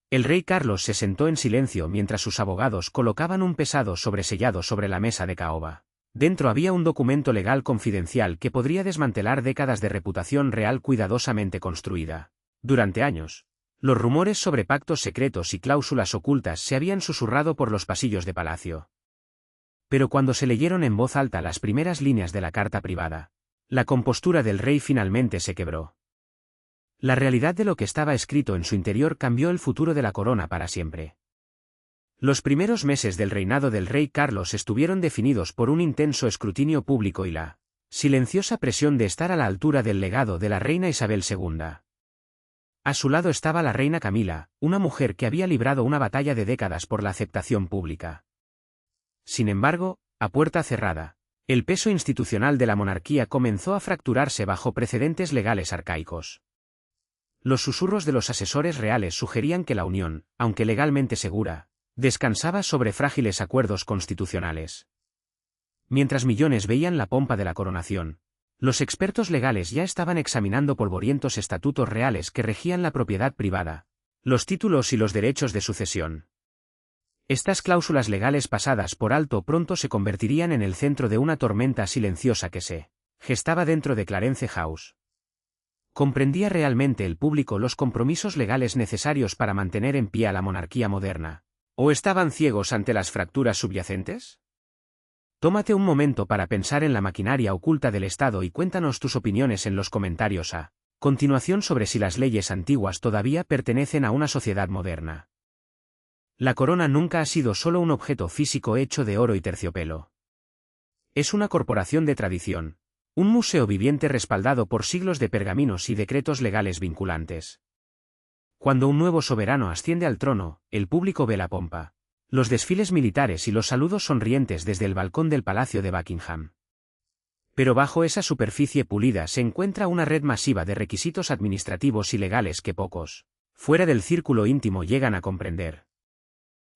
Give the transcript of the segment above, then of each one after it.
El rey Carlos se sentó en silencio mientras sus abogados colocaban un pesado sobresellado sobre la mesa de caoba. Dentro había un documento legal confidencial que podría desmantelar décadas de reputación real cuidadosamente construida. Durante años, los rumores sobre pactos secretos y cláusulas ocultas se habían susurrado por los pasillos de palacio. Pero cuando se leyeron en voz alta las primeras líneas de la carta privada, la compostura del rey finalmente se quebró. La realidad de lo que estaba escrito en su interior cambió el futuro de la corona para siempre. Los primeros meses del reinado del rey Carlos estuvieron definidos por un intenso escrutinio público y la silenciosa presión de estar a la altura del legado de la reina Isabel II. A su lado estaba la reina Camila, una mujer que había librado una batalla de décadas por la aceptación pública. Sin embargo, a puerta cerrada, el peso institucional de la monarquía comenzó a fracturarse bajo precedentes legales arcaicos. Los susurros de los asesores reales sugerían que la unión, aunque legalmente segura, descansaba sobre frágiles acuerdos constitucionales. Mientras millones veían la pompa de la coronación, los expertos legales ya estaban examinando polvorientos estatutos reales que regían la propiedad privada, los títulos y los derechos de sucesión. Estas cláusulas legales pasadas por alto pronto se convertirían en el centro de una tormenta silenciosa que se gestaba dentro de Clarence House. ¿Comprendía realmente el público los compromisos legales necesarios para mantener en pie a la monarquía moderna? ¿O estaban ciegos ante las fracturas subyacentes? Tómate un momento para pensar en la maquinaria oculta del Estado y cuéntanos tus opiniones en los comentarios a continuación sobre si las leyes antiguas todavía pertenecen a una sociedad moderna. La corona nunca ha sido solo un objeto físico hecho de oro y terciopelo. Es una corporación de tradición, un museo viviente respaldado por siglos de pergaminos y decretos legales vinculantes. Cuando un nuevo soberano asciende al trono, el público ve la pompa, los desfiles militares y los saludos sonrientes desde el balcón del Palacio de Buckingham. Pero bajo esa superficie pulida se encuentra una red masiva de requisitos administrativos y legales que pocos, fuera del círculo íntimo, llegan a comprender.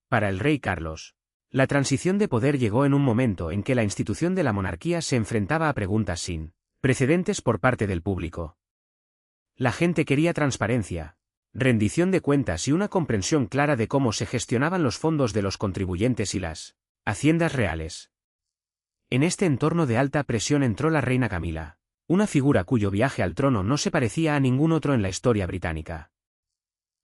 Para el rey Carlos, la transición de poder llegó en un momento en que la institución de la monarquía se enfrentaba a preguntas sin precedentes por parte del público. La gente quería transparencia, rendición de cuentas y una comprensión clara de cómo se gestionaban los fondos de los contribuyentes y las haciendas reales. En este entorno de alta presión entró la reina Camila, una figura cuyo viaje al trono no se parecía a ningún otro en la historia británica.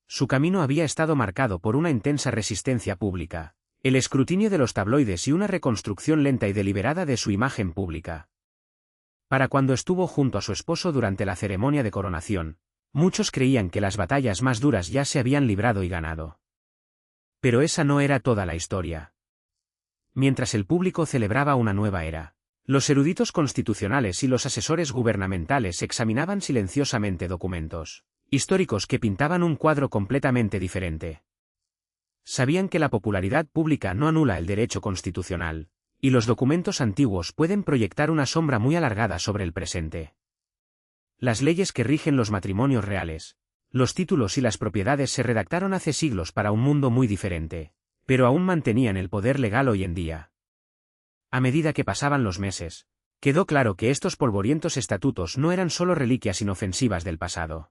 Su camino había estado marcado por una intensa resistencia pública, el escrutinio de los tabloides y una reconstrucción lenta y deliberada de su imagen pública. Para cuando estuvo junto a su esposo durante la ceremonia de coronación, muchos creían que las batallas más duras ya se habían librado y ganado. Pero esa no era toda la historia. Mientras el público celebraba una nueva era, los eruditos constitucionales y los asesores gubernamentales examinaban silenciosamente documentos históricos que pintaban un cuadro completamente diferente. Sabían que la popularidad pública no anula el derecho constitucional, y los documentos antiguos pueden proyectar una sombra muy alargada sobre el presente. Las leyes que rigen los matrimonios reales, los títulos y las propiedades se redactaron hace siglos para un mundo muy diferente, pero aún mantenían el poder legal hoy en día. A medida que pasaban los meses, quedó claro que estos polvorientos estatutos no eran solo reliquias inofensivas del pasado.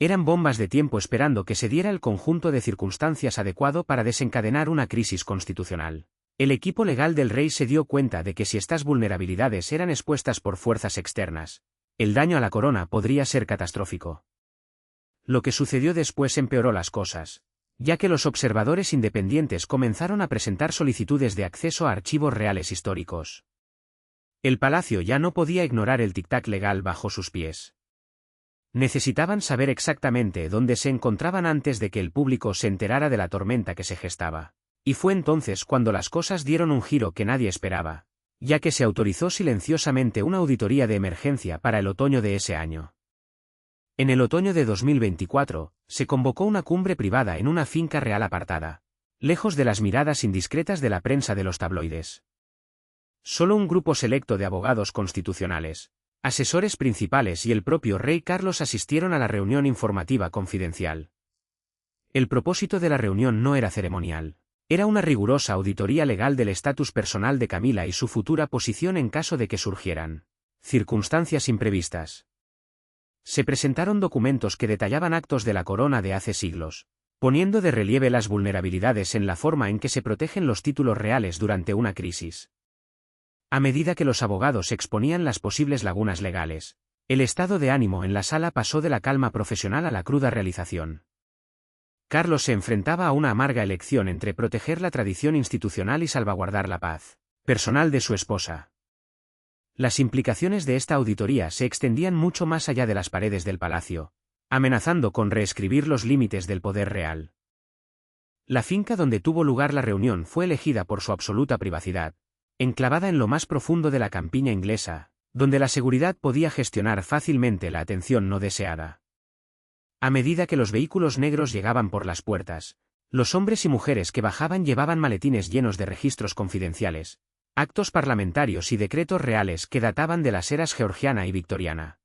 Eran bombas de tiempo esperando que se diera el conjunto de circunstancias adecuado para desencadenar una crisis constitucional. El equipo legal del rey se dio cuenta de que si estas vulnerabilidades eran expuestas por fuerzas externas, el daño a la corona podría ser catastrófico. Lo que sucedió después empeoró las cosas, ya que los observadores independientes comenzaron a presentar solicitudes de acceso a archivos reales históricos. El palacio ya no podía ignorar el tic-tac legal bajo sus pies. Necesitaban saber exactamente dónde se encontraban antes de que el público se enterara de la tormenta que se gestaba. Y fue entonces cuando las cosas dieron un giro que nadie esperaba, ya que se autorizó silenciosamente una auditoría de emergencia para el otoño de ese año. En el otoño de 2024, se convocó una cumbre privada en una finca real apartada, lejos de las miradas indiscretas de la prensa de los tabloides. Solo un grupo selecto de abogados constitucionales, asesores principales y el propio rey Carlos asistieron a la reunión informativa confidencial. El propósito de la reunión no era ceremonial. Era una rigurosa auditoría legal del estatus personal de Camila y su futura posición en caso de que surgieran circunstancias imprevistas. Se presentaron documentos que detallaban actos de la corona de hace siglos, poniendo de relieve las vulnerabilidades en la forma en que se protegen los títulos reales durante una crisis. A medida que los abogados exponían las posibles lagunas legales, el estado de ánimo en la sala pasó de la calma profesional a la cruda realización. Carlos se enfrentaba a una amarga elección entre proteger la tradición institucional y salvaguardar la paz personal de su esposa. Las implicaciones de esta auditoría se extendían mucho más allá de las paredes del palacio, amenazando con reescribir los límites del poder real. La finca donde tuvo lugar la reunión fue elegida por su absoluta privacidad, enclavada en lo más profundo de la campiña inglesa, donde la seguridad podía gestionar fácilmente la atención no deseada. A medida que los vehículos negros llegaban por las puertas, los hombres y mujeres que bajaban llevaban maletines llenos de registros confidenciales, actos parlamentarios y decretos reales que databan de las eras georgiana y victoriana.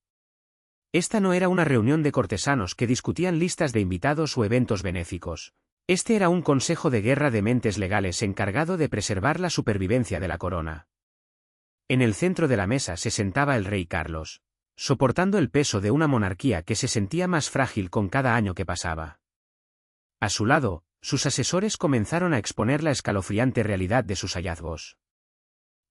Esta no era una reunión de cortesanos que discutían listas de invitados o eventos benéficos. Este era un consejo de guerra de mentes legales encargado de preservar la supervivencia de la corona. En el centro de la mesa se sentaba el rey Carlos, soportando el peso de una monarquía que se sentía más frágil con cada año que pasaba. A su lado, sus asesores comenzaron a exponer la escalofriante realidad de sus hallazgos.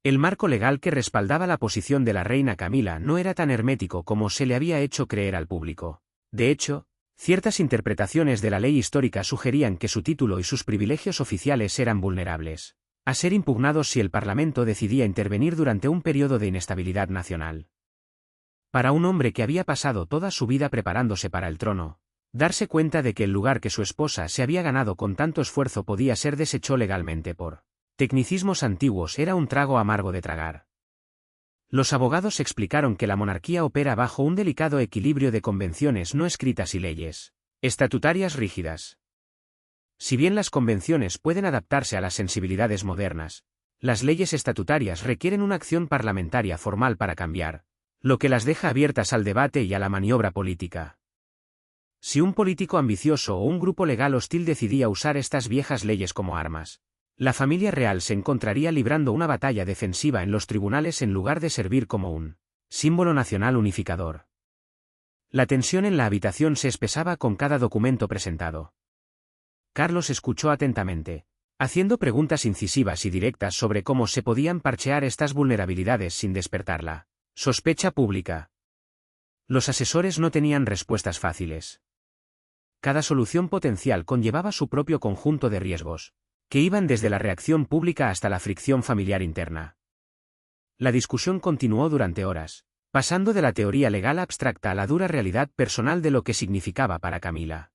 El marco legal que respaldaba la posición de la reina Camila no era tan hermético como se le había hecho creer al público. De hecho, ciertas interpretaciones de la ley histórica sugerían que su título y sus privilegios oficiales eran vulnerables, a ser impugnados si el Parlamento decidía intervenir durante un periodo de inestabilidad nacional. Para un hombre que había pasado toda su vida preparándose para el trono, darse cuenta de que el lugar que su esposa se había ganado con tanto esfuerzo podía ser deshecho legalmente por tecnicismos antiguos era un trago amargo de tragar. Los abogados explicaron que la monarquía opera bajo un delicado equilibrio de convenciones no escritas y leyes estatutarias rígidas. Si bien las convenciones pueden adaptarse a las sensibilidades modernas, las leyes estatutarias requieren una acción parlamentaria formal para cambiar, lo que las deja abiertas al debate y a la maniobra política. Si un político ambicioso o un grupo legal hostil decidía usar estas viejas leyes como armas, la familia real se encontraría librando una batalla defensiva en los tribunales en lugar de servir como un símbolo nacional unificador. La tensión en la habitación se espesaba con cada documento presentado. Carlos escuchó atentamente, haciendo preguntas incisivas y directas sobre cómo se podían parchear estas vulnerabilidades sin despertarla sospecha pública. Los asesores no tenían respuestas fáciles. Cada solución potencial conllevaba su propio conjunto de riesgos, que iban desde la reacción pública hasta la fricción familiar interna. La discusión continuó durante horas, pasando de la teoría legal abstracta a la dura realidad personal de lo que significaba para Camila.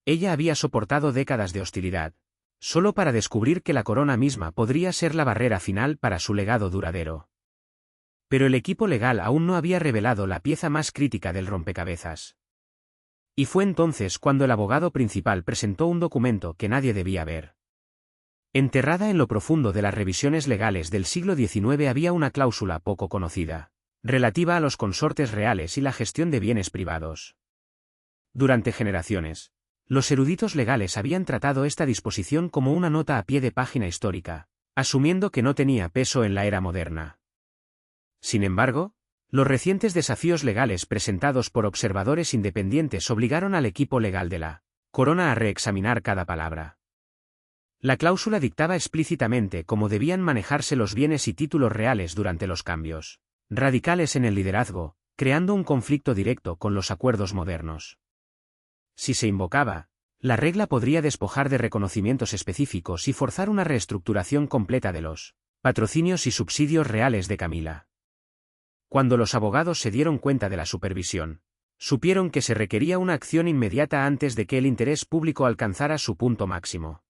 Ella había soportado décadas de hostilidad, solo para descubrir que la corona misma podría ser la barrera final para su legado duradero. Pero el equipo legal aún no había revelado la pieza más crítica del rompecabezas. Y fue entonces cuando el abogado principal presentó un documento que nadie debía ver. Enterrada en lo profundo de las revisiones legales del siglo XIX había una cláusula poco conocida, relativa a los consortes reales y la gestión de bienes privados. Durante generaciones, los eruditos legales habían tratado esta disposición como una nota a pie de página histórica, asumiendo que no tenía peso en la era moderna. Sin embargo, los recientes desafíos legales presentados por observadores independientes obligaron al equipo legal de la corona a reexaminar cada palabra. La cláusula dictaba explícitamente cómo debían manejarse los bienes y títulos reales durante los cambios radicales en el liderazgo, creando un conflicto directo con los acuerdos modernos. Si se invocaba, la regla podría despojar de reconocimientos específicos y forzar una reestructuración completa de los patrocinios y subsidios reales de Camila. Cuando los abogados se dieron cuenta de la supervisión, supieron que se requería una acción inmediata antes de que el interés público alcanzara su punto máximo.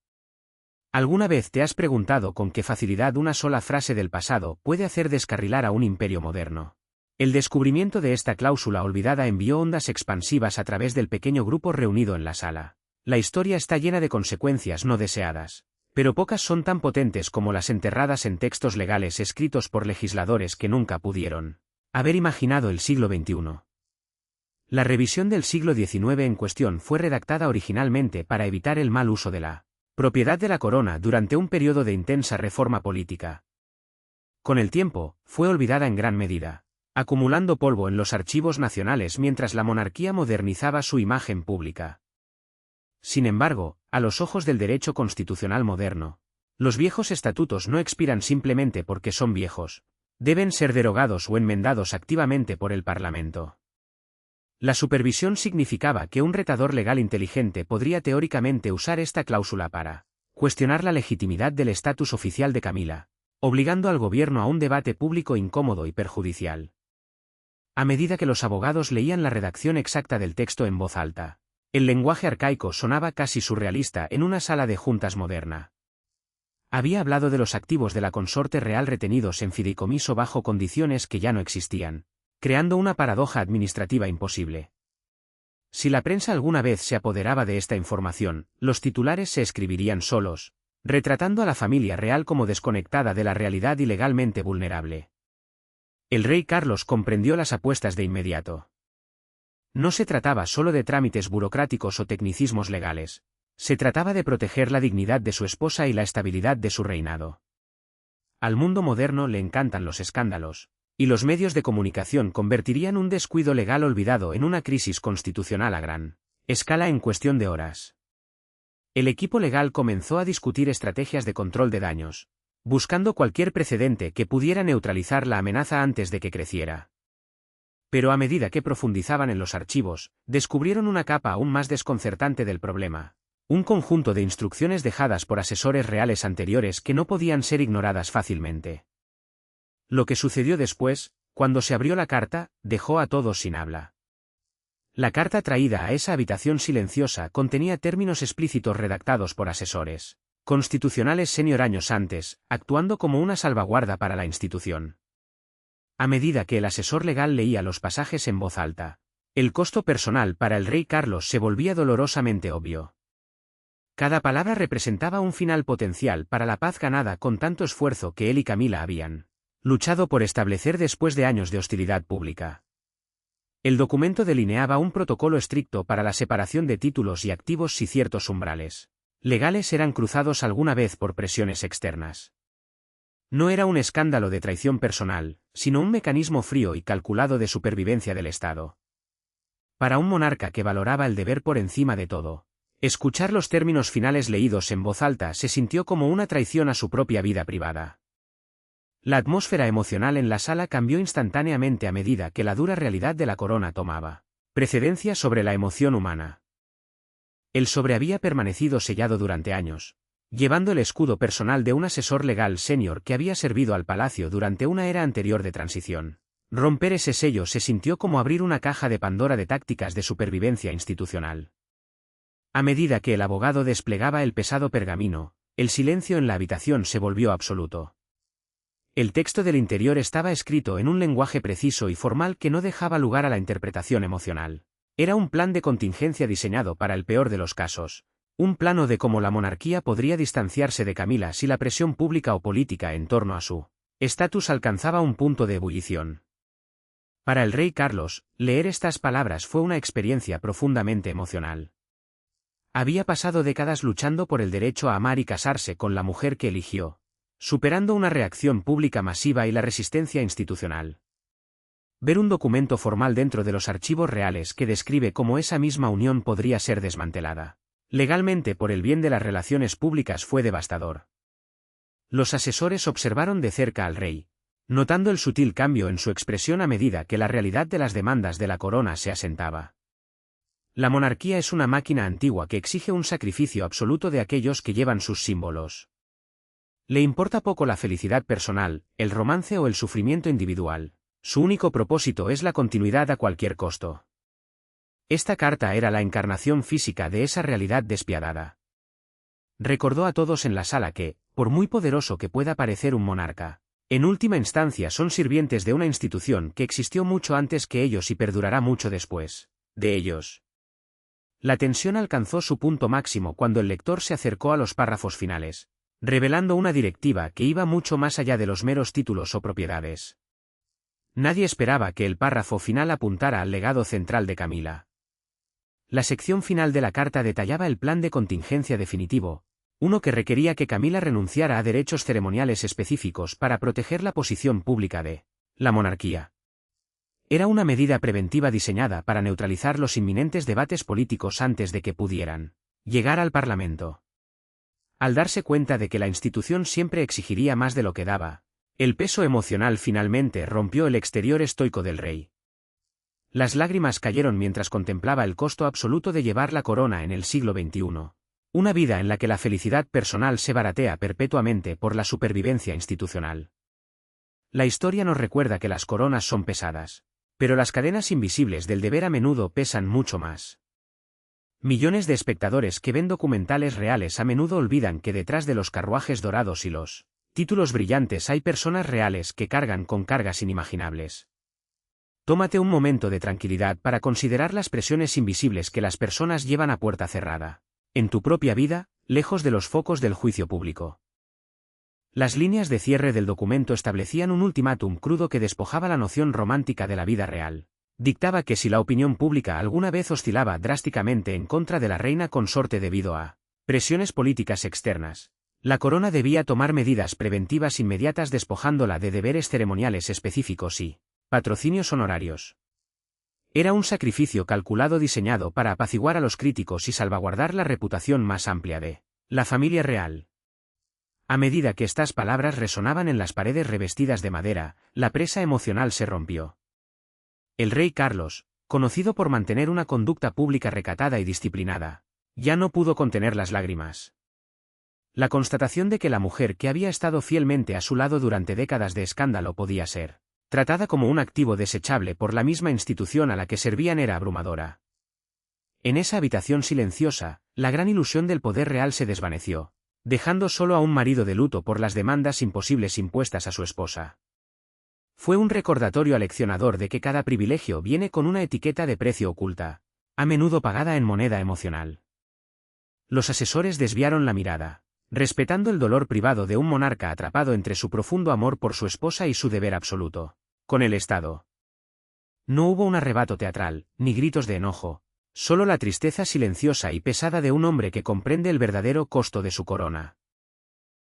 ¿Alguna vez te has preguntado con qué facilidad una sola frase del pasado puede hacer descarrilar a un imperio moderno? El descubrimiento de esta cláusula olvidada envió ondas expansivas a través del pequeño grupo reunido en la sala. La historia está llena de consecuencias no deseadas, pero pocas son tan potentes como las enterradas en textos legales escritos por legisladores que nunca pudieron haber imaginado el siglo XXI. La revisión del siglo XIX en cuestión fue redactada originalmente para evitar el mal uso de la propiedad de la corona durante un periodo de intensa reforma política. Con el tiempo, fue olvidada en gran medida, acumulando polvo en los archivos nacionales mientras la monarquía modernizaba su imagen pública. Sin embargo, a los ojos del derecho constitucional moderno, los viejos estatutos no expiran simplemente porque son viejos. Deben ser derogados o enmendados activamente por el Parlamento. La supervisión significaba que un retador legal inteligente podría teóricamente usar esta cláusula para cuestionar la legitimidad del estatus oficial de Camila, obligando al gobierno a un debate público incómodo y perjudicial. A medida que los abogados leían la redacción exacta del texto en voz alta, el lenguaje arcaico sonaba casi surrealista en una sala de juntas moderna. Había hablado de los activos de la consorte real retenidos en fideicomiso bajo condiciones que ya no existían, creando una paradoja administrativa imposible. Si la prensa alguna vez se apoderaba de esta información, los titulares se escribirían solos, retratando a la familia real como desconectada de la realidad y legalmente vulnerable. El rey Carlos comprendió las apuestas de inmediato. No se trataba solo de trámites burocráticos o tecnicismos legales. Se trataba de proteger la dignidad de su esposa y la estabilidad de su reinado. Al mundo moderno le encantan los escándalos, y los medios de comunicación convertirían un descuido legal olvidado en una crisis constitucional a gran escala en cuestión de horas. El equipo legal comenzó a discutir estrategias de control de daños, buscando cualquier precedente que pudiera neutralizar la amenaza antes de que creciera. Pero a medida que profundizaban en los archivos, descubrieron una capa aún más desconcertante del problema. Un conjunto de instrucciones dejadas por asesores reales anteriores que no podían ser ignoradas fácilmente. Lo que sucedió después, cuando se abrió la carta, dejó a todos sin habla. La carta traída a esa habitación silenciosa contenía términos explícitos redactados por asesores constitucionales senior años antes, actuando como una salvaguarda para la institución. A medida que el asesor legal leía los pasajes en voz alta, el costo personal para el rey Carlos se volvía dolorosamente obvio. Cada palabra representaba un final potencial para la paz ganada con tanto esfuerzo que él y Camila habían luchado por establecer después de años de hostilidad pública. El documento delineaba un protocolo estricto para la separación de títulos y activos si ciertos umbrales legales eran cruzados alguna vez por presiones externas. No era un escándalo de traición personal, sino un mecanismo frío y calculado de supervivencia del Estado. Para un monarca que valoraba el deber por encima de todo, escuchar los términos finales leídos en voz alta se sintió como una traición a su propia vida privada. La atmósfera emocional en la sala cambió instantáneamente a medida que la dura realidad de la corona tomaba precedencia sobre la emoción humana. El sobre había permanecido sellado durante años, llevando el escudo personal de un asesor legal senior que había servido al palacio durante una era anterior de transición. Romper ese sello se sintió como abrir una caja de Pandora de tácticas de supervivencia institucional. A medida que el abogado desplegaba el pesado pergamino, el silencio en la habitación se volvió absoluto. El texto del interior estaba escrito en un lenguaje preciso y formal que no dejaba lugar a la interpretación emocional. Era un plan de contingencia diseñado para el peor de los casos, un plano de cómo la monarquía podría distanciarse de Camila si la presión pública o política en torno a su estatus alcanzaba un punto de ebullición. Para el rey Carlos, leer estas palabras fue una experiencia profundamente emocional. Había pasado décadas luchando por el derecho a amar y casarse con la mujer que eligió, superando una reacción pública masiva y la resistencia institucional. Ver un documento formal dentro de los archivos reales que describe cómo esa misma unión podría ser desmantelada legalmente por el bien de las relaciones públicas fue devastador. Los asesores observaron de cerca al rey, notando el sutil cambio en su expresión a medida que la realidad de las demandas de la corona se asentaba. La monarquía es una máquina antigua que exige un sacrificio absoluto de aquellos que llevan sus símbolos. Le importa poco la felicidad personal, el romance o el sufrimiento individual. Su único propósito es la continuidad a cualquier costo. Esta carta era la encarnación física de esa realidad despiadada. Recordó a todos en la sala que, por muy poderoso que pueda parecer un monarca, en última instancia son sirvientes de una institución que existió mucho antes que ellos y perdurará mucho después de ellos. La tensión alcanzó su punto máximo cuando el lector se acercó a los párrafos finales, revelando una directiva que iba mucho más allá de los meros títulos o propiedades. Nadie esperaba que el párrafo final apuntara al legado central de Camila. La sección final de la carta detallaba el plan de contingencia definitivo, uno que requería que Camila renunciara a derechos ceremoniales específicos para proteger la posición pública de la monarquía. Era una medida preventiva diseñada para neutralizar los inminentes debates políticos antes de que pudieran Llegar al Parlamento. Al darse cuenta de que la institución siempre exigiría más de lo que daba, el peso emocional finalmente rompió el exterior estoico del rey. Las lágrimas cayeron mientras contemplaba el costo absoluto de llevar la corona en el siglo XXI. Una vida en la que la felicidad personal se baratea perpetuamente por la supervivencia institucional. La historia nos recuerda que las coronas son pesadas, pero las cadenas invisibles del deber a menudo pesan mucho más. Millones de espectadores que ven documentales reales a menudo olvidan que detrás de los carruajes dorados y los títulos brillantes hay personas reales que cargan con cargas inimaginables. Tómate un momento de tranquilidad para considerar las presiones invisibles que las personas llevan a puerta cerrada, en tu propia vida, lejos de los focos del juicio público. Las líneas de cierre del documento establecían un ultimátum crudo que despojaba la noción romántica de la vida real. Dictaba que si la opinión pública alguna vez oscilaba drásticamente en contra de la reina consorte debido a presiones políticas externas, la corona debía tomar medidas preventivas inmediatas despojándola de deberes ceremoniales específicos y patrocinios honorarios. Era un sacrificio calculado diseñado para apaciguar a los críticos y salvaguardar la reputación más amplia de la familia real. A medida que estas palabras resonaban en las paredes revestidas de madera, la presa emocional se rompió. El rey Carlos, conocido por mantener una conducta pública recatada y disciplinada, ya no pudo contener las lágrimas. La constatación de que la mujer que había estado fielmente a su lado durante décadas de escándalo podía ser tratada como un activo desechable por la misma institución a la que servían era abrumadora. En esa habitación silenciosa, la gran ilusión del poder real se desvaneció, dejando solo a un marido de luto por las demandas imposibles impuestas a su esposa. Fue un recordatorio aleccionador de que cada privilegio viene con una etiqueta de precio oculta, a menudo pagada en moneda emocional. Los asesores desviaron la mirada, respetando el dolor privado de un monarca atrapado entre su profundo amor por su esposa y su deber absoluto con el Estado. No hubo un arrebato teatral, ni gritos de enojo, solo la tristeza silenciosa y pesada de un hombre que comprende el verdadero costo de su corona.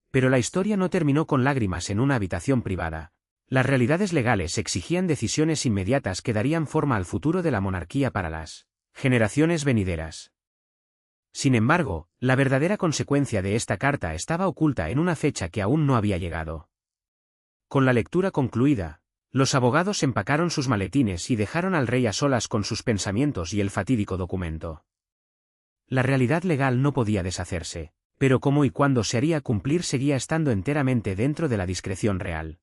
Pero la historia no terminó con lágrimas en una habitación privada. Las realidades legales exigían decisiones inmediatas que darían forma al futuro de la monarquía para las generaciones venideras. Sin embargo, la verdadera consecuencia de esta carta estaba oculta en una fecha que aún no había llegado. Con la lectura concluida, los abogados empacaron sus maletines y dejaron al rey a solas con sus pensamientos y el fatídico documento. La realidad legal no podía deshacerse, pero cómo y cuándo se haría cumplir seguía estando enteramente dentro de la discreción real.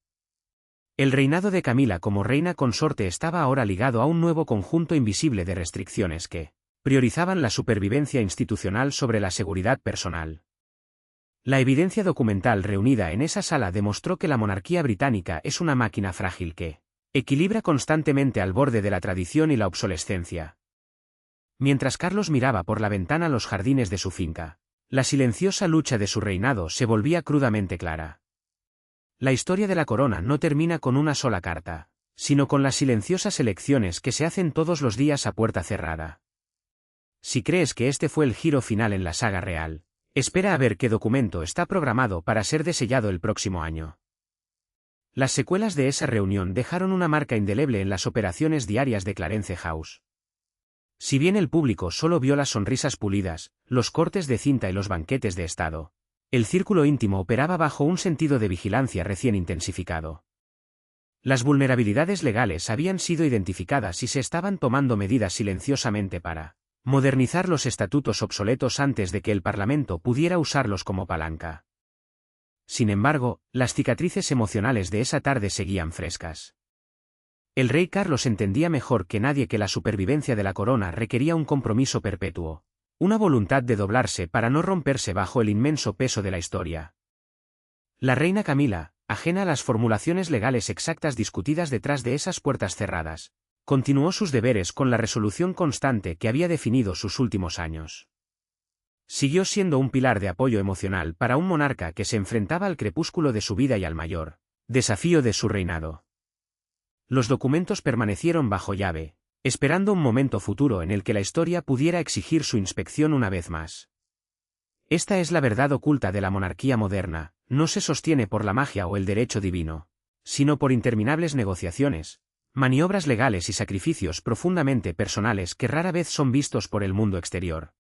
El reinado de Camila como reina consorte estaba ahora ligado a un nuevo conjunto invisible de restricciones que priorizaban la supervivencia institucional sobre la seguridad personal. La evidencia documental reunida en esa sala demostró que la monarquía británica es una máquina frágil que equilibra constantemente al borde de la tradición y la obsolescencia. Mientras Carlos miraba por la ventana los jardines de su finca, la silenciosa lucha de su reinado se volvía crudamente clara. La historia de la corona no termina con una sola carta, sino con las silenciosas elecciones que se hacen todos los días a puerta cerrada. Si crees que este fue el giro final en la saga real, espera a ver qué documento está programado para ser desellado el próximo año. Las secuelas de esa reunión dejaron una marca indeleble en las operaciones diarias de Clarence House. Si bien el público solo vio las sonrisas pulidas, los cortes de cinta y los banquetes de estado, el círculo íntimo operaba bajo un sentido de vigilancia recién intensificado. Las vulnerabilidades legales habían sido identificadas y se estaban tomando medidas silenciosamente para modernizar los estatutos obsoletos antes de que el Parlamento pudiera usarlos como palanca. Sin embargo, las cicatrices emocionales de esa tarde seguían frescas. El rey Carlos entendía mejor que nadie que la supervivencia de la corona requería un compromiso perpetuo, una voluntad de doblarse para no romperse bajo el inmenso peso de la historia. La reina Camila, ajena a las formulaciones legales exactas discutidas detrás de esas puertas cerradas, continuó sus deberes con la resolución constante que había definido sus últimos años. Siguió siendo un pilar de apoyo emocional para un monarca que se enfrentaba al crepúsculo de su vida y al mayor desafío de su reinado. Los documentos permanecieron bajo llave, esperando un momento futuro en el que la historia pudiera exigir su inspección una vez más. Esta es la verdad oculta de la monarquía moderna, no se sostiene por la magia o el derecho divino, sino por interminables negociaciones, maniobras legales y sacrificios profundamente personales que rara vez son vistos por el mundo exterior.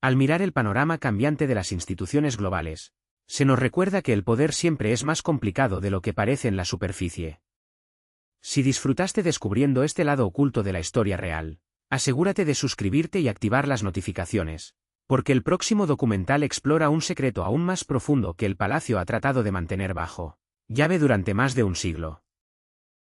Al mirar el panorama cambiante de las instituciones globales, se nos recuerda que el poder siempre es más complicado de lo que parece en la superficie. Si disfrutaste descubriendo este lado oculto de la historia real, asegúrate de suscribirte y activar las notificaciones, porque el próximo documental explora un secreto aún más profundo que el palacio ha tratado de mantener bajo llave durante más de un siglo.